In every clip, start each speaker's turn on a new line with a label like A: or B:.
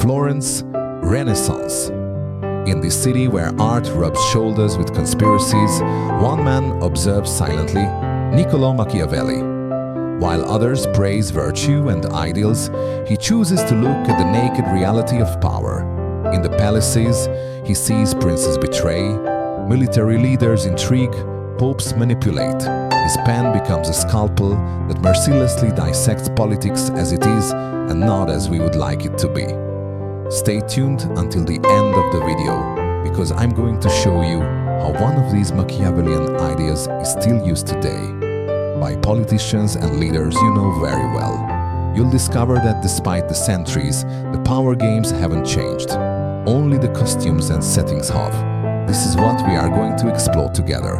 A: Florence, Renaissance. In this city where art rubs shoulders with conspiracies, one man observes silently, Niccolò Machiavelli. While others praise virtue and ideals, he chooses to look at the naked reality of power. In the palaces, he sees princes betray, military leaders intrigue, popes manipulate. His pen becomes a scalpel that mercilessly dissects politics as it is and not as we would like it to be. Stay tuned until the end of the video, because I'm going to show you how one of these Machiavellian ideas is still used today by politicians and leaders you know very well. You'll discover that despite the centuries, the power games haven't changed. Only the costumes and settings have. This is what we are going to explore together.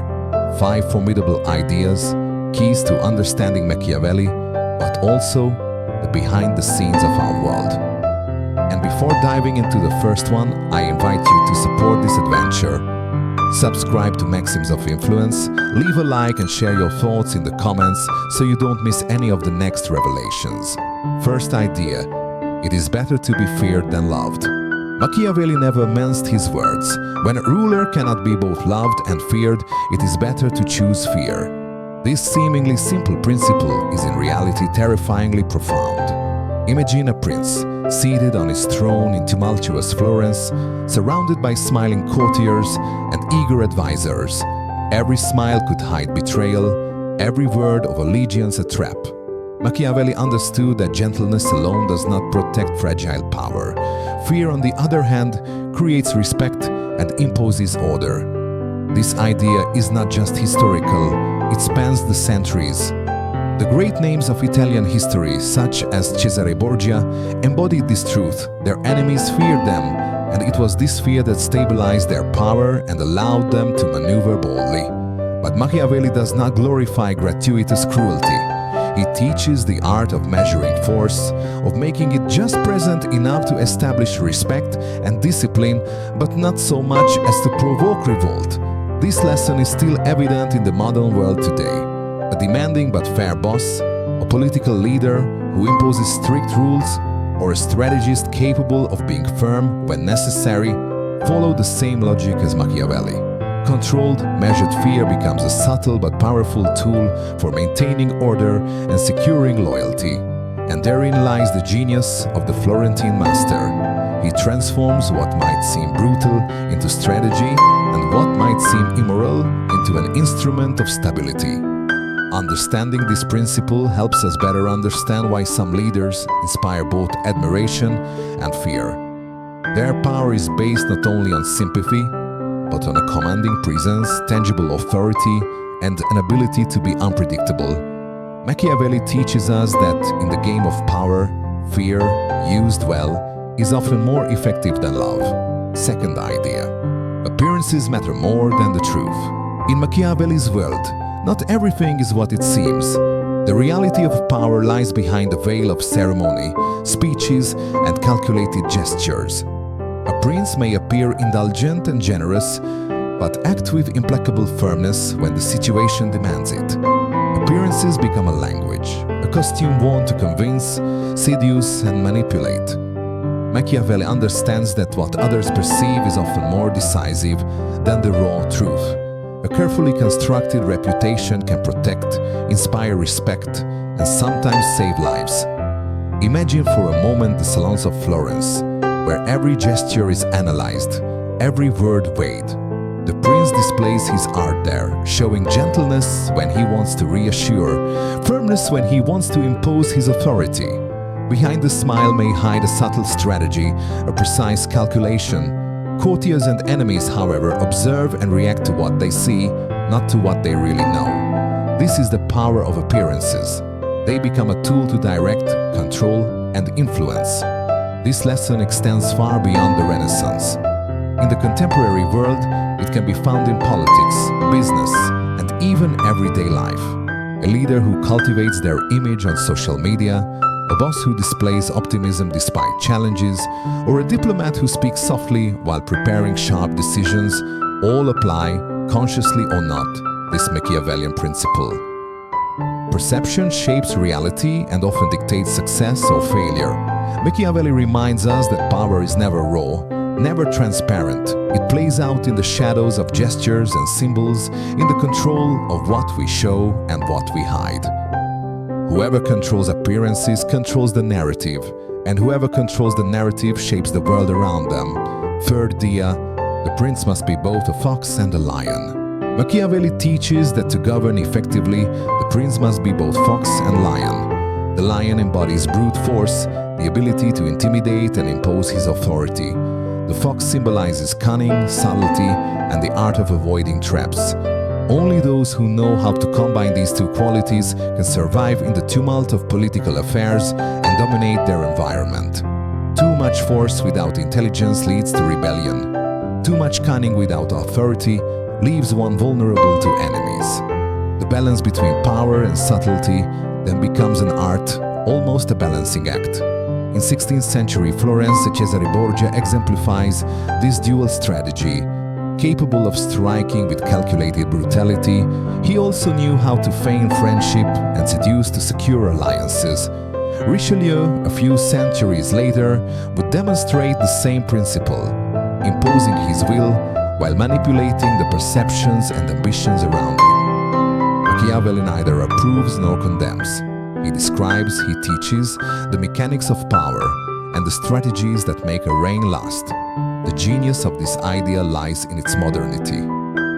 A: 5 formidable ideas, keys to understanding Machiavelli, but also the behind the scenes of our world. And before diving into the first one, I invite you to support this adventure. Subscribe to Maxims of Influence, leave a like and share your thoughts in the comments so you don't miss any of the next revelations. First idea: it is better to be feared than loved. Machiavelli never minced his words. When a ruler cannot be both loved and feared, it is better to choose fear. This seemingly simple principle is in reality terrifyingly profound. Imagine a prince seated on his throne in tumultuous Florence, surrounded by smiling courtiers and eager advisors. Every smile could hide betrayal, every word of allegiance a trap. Machiavelli understood that gentleness alone does not protect fragile power. Fear, on the other hand, creates respect and imposes order. This idea is not just historical, it spans the centuries. The great names of Italian history, such as Cesare Borgia, embodied this truth. Their enemies feared them, and it was this fear that stabilized their power and allowed them to maneuver boldly. But Machiavelli does not glorify gratuitous cruelty. He teaches the art of measuring force, of making it just present enough to establish respect and discipline, but not so much as to provoke revolt. This lesson is still evident in the modern world today. A demanding but fair boss, a political leader who imposes strict rules, or a strategist capable of being firm when necessary, follow the same logic as Machiavelli. Controlled, measured fear becomes a subtle but powerful tool for maintaining order and securing loyalty. And therein lies the genius of the Florentine master. He transforms what might seem brutal into strategy and what might seem immoral into an instrument of stability. Understanding this principle helps us better understand why some leaders inspire both admiration and fear. Their power is based not only on sympathy, but on a commanding presence, tangible authority, and an ability to be unpredictable. Machiavelli teaches us that in the game of power, fear, used well, is often more effective than love. Second idea: appearances matter more than the truth. In Machiavelli's world, not everything is what it seems. The reality of power lies behind a veil of ceremony, speeches, and calculated gestures. A prince may appear indulgent and generous, but act with implacable firmness when the situation demands it. Appearances become a language, a costume worn to convince, seduce, and manipulate. Machiavelli understands that what others perceive is often more decisive than the raw truth. A carefully constructed reputation can protect, inspire respect, and sometimes save lives. Imagine for a moment the salons of Florence, where every gesture is analyzed, every word weighed. The prince displays his art there, showing gentleness when he wants to reassure, firmness when he wants to impose his authority. Behind the smile may hide a subtle strategy, a precise calculation. Courtiers and enemies, however, observe and react to what they see, not to what they really know. This is the power of appearances. They become a tool to direct, control, and influence. This lesson extends far beyond the Renaissance. In the contemporary world, it can be found in politics, business, and even everyday life. A leader who cultivates their image on social media, a boss who displays optimism despite challenges, or a diplomat who speaks softly while preparing sharp decisions, all apply, consciously or not, this Machiavellian principle. Perception shapes reality and often dictates success or failure. Machiavelli reminds us that power is never raw, never transparent. It plays out in the shadows of gestures and symbols, in the control of what we show and what we hide. Whoever controls appearances controls the narrative, and whoever controls the narrative shapes the world around them. Third dia, the prince must be both a fox and a lion. Machiavelli teaches that to govern effectively, the prince must be both fox and lion. The lion embodies brute force, the ability to intimidate and impose his authority. The fox symbolizes cunning, subtlety, and the art of avoiding traps. Only those who know how to combine these two qualities can survive in the tumult of political affairs and dominate their environment. Too much force without intelligence leads to rebellion. Too much cunning without authority leaves one vulnerable to enemies. The balance between power and subtlety then becomes an art, almost a balancing act. In 16th century Florence, Cesare Borgia exemplifies this dual strategy. Capable of striking with calculated brutality, he also knew how to feign friendship and seduce to secure alliances. Richelieu, a few centuries later, would demonstrate the same principle, imposing his will while manipulating the perceptions and ambitions around him. Machiavelli neither approves nor condemns. He describes, he teaches, the mechanics of power and the strategies that make a reign last. The genius of this idea lies in its modernity.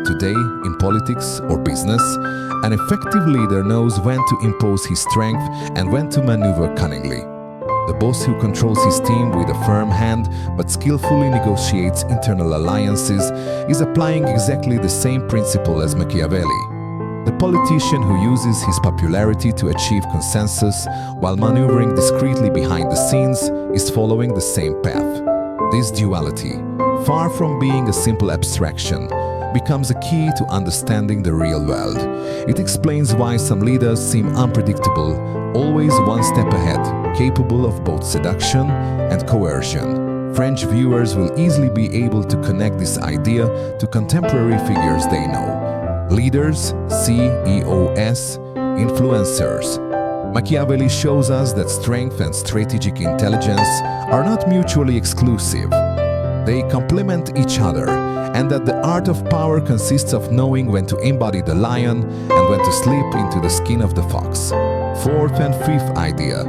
A: Today, in politics or business, an effective leader knows when to impose his strength and when to maneuver cunningly. The boss who controls his team with a firm hand but skillfully negotiates internal alliances is applying exactly the same principle as Machiavelli. The politician who uses his popularity to achieve consensus while maneuvering discreetly behind the scenes is following the same path. This duality, far from being a simple abstraction, becomes a key to understanding the real world. It explains why some leaders seem unpredictable, always one step ahead, capable of both seduction and coercion. French viewers will easily be able to connect this idea to contemporary figures they know. Leaders, CEOs, influencers. Machiavelli shows us that strength and strategic intelligence are not mutually exclusive. They complement each other, and that the art of power consists of knowing when to embody the lion and when to slip into the skin of the fox. Fourth and fifth idea.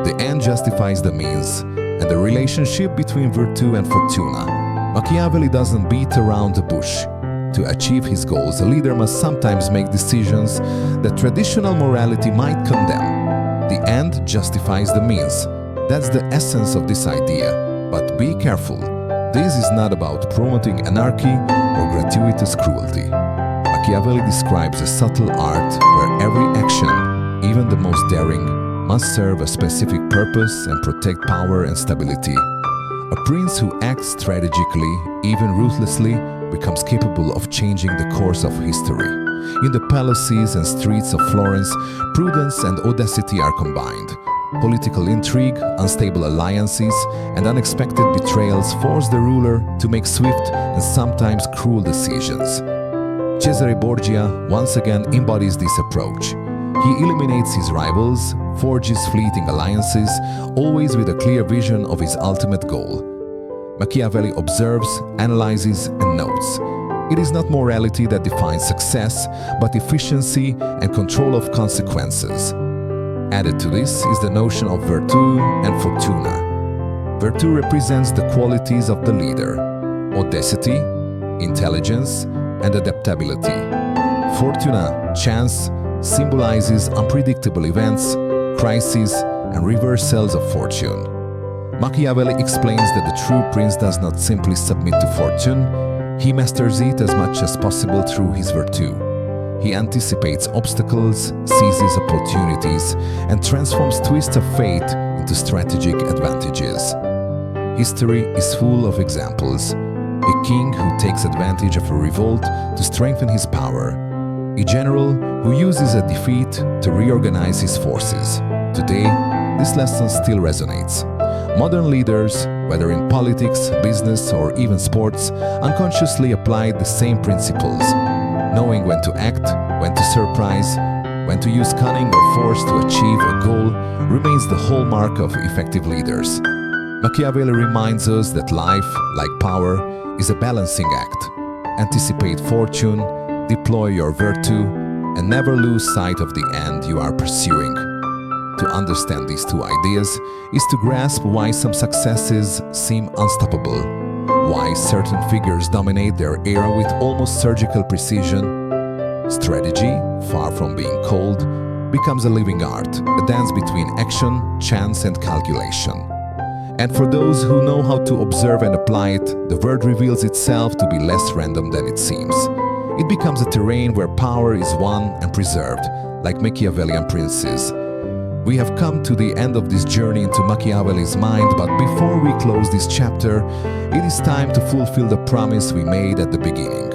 A: The end justifies the means, and the relationship between virtue and fortuna. Machiavelli doesn't beat around the bush. To achieve his goals, a leader must sometimes make decisions that traditional morality might condemn. The end justifies the means. That's the essence of this idea. But be careful. This is not about promoting anarchy or gratuitous cruelty. Machiavelli describes a subtle art where every action, even the most daring, must serve a specific purpose and protect power and stability. A prince who acts strategically, even ruthlessly, becomes capable of changing the course of history. In the palaces and streets of Florence, prudence and audacity are combined. Political intrigue, unstable alliances, and unexpected betrayals force the ruler to make swift and sometimes cruel decisions. Cesare Borgia once again embodies this approach. He eliminates his rivals, forges fleeting alliances, always with a clear vision of his ultimate goal. Machiavelli observes, analyzes, and notes. It is not morality that defines success, but efficiency and control of consequences. Added to this is the notion of virtù and fortuna. Virtù represents the qualities of the leader: audacity, intelligence, and adaptability. Fortuna, chance, symbolizes unpredictable events, crises, and reversals of fortune. Machiavelli explains that the true prince does not simply submit to fortune, he masters it as much as possible through his virtue. He anticipates obstacles, seizes opportunities, and transforms twists of fate into strategic advantages. History is full of examples. A king who takes advantage of a revolt to strengthen his power. A general who uses a defeat to reorganize his forces. Today, this lesson still resonates. Modern leaders, whether in politics, business, or even sports, unconsciously apply the same principles, knowing when to act, when to surprise, when to use cunning or force to achieve a goal remains the hallmark of effective leaders. Machiavelli reminds us that life, like power, is a balancing act. Anticipate fortune, deploy your virtue, and never lose sight of the end you are pursuing. To understand these two ideas is to grasp why some successes seem unstoppable, why certain figures dominate their era with almost surgical precision. Strategy, far from being cold, becomes a living art, a dance between action, chance, and calculation. And for those who know how to observe and apply it, the world reveals itself to be less random than it seems. It becomes a terrain where power is won and preserved, like Machiavellian princes. We have come to the end of this journey into Machiavelli's mind, but before we close this chapter, it is time to fulfill the promise we made at the beginning.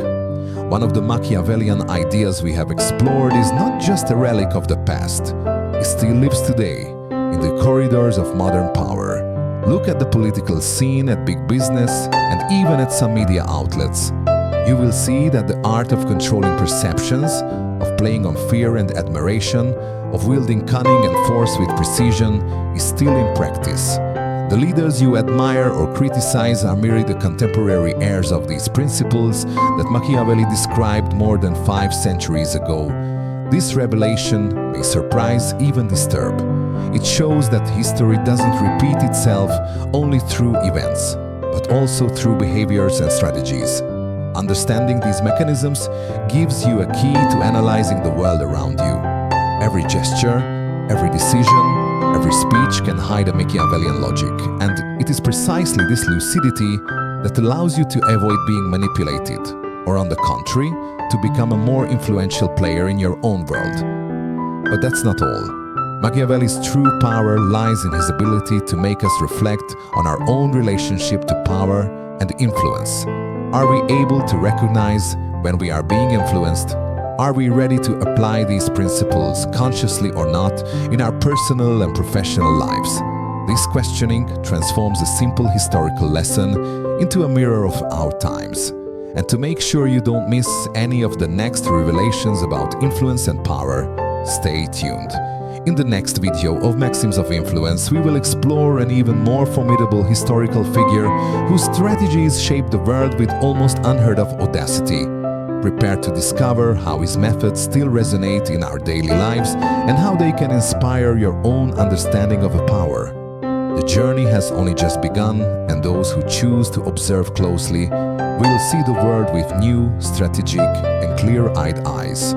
A: One of the Machiavellian ideas we have explored is not just a relic of the past. It still lives today, in the corridors of modern power. Look at the political scene, at big business, and even at some media outlets. You will see that the art of controlling perceptions, of playing on fear and admiration, of wielding cunning and force with precision is still in practice. The leaders you admire or criticize are merely the contemporary heirs of these principles that Machiavelli described more than 5 centuries ago. This revelation may surprise, even disturb. It shows that history doesn't repeat itself only through events, but also through behaviors and strategies. Understanding these mechanisms gives you a key to analyzing the world around you. Every gesture, every decision, every speech can hide a Machiavellian logic, and it is precisely this lucidity that allows you to avoid being manipulated, or on the contrary, to become a more influential player in your own world. But that's not all. Machiavelli's true power lies in his ability to make us reflect on our own relationship to power and influence. Are we able to recognize when we are being influenced? Are we ready to apply these principles, consciously or not, in our personal and professional lives? This questioning transforms a simple historical lesson into a mirror of our times. And to make sure you don't miss any of the next revelations about influence and power, stay tuned. In the next video of Maxims of Influence, we will explore an even more formidable historical figure whose strategies shape the world with almost unheard of audacity. Prepare to discover how his methods still resonate in our daily lives and how they can inspire your own understanding of a power. The journey has only just begun, and those who choose to observe closely will see the world with new, strategic, and clear-eyed eyes.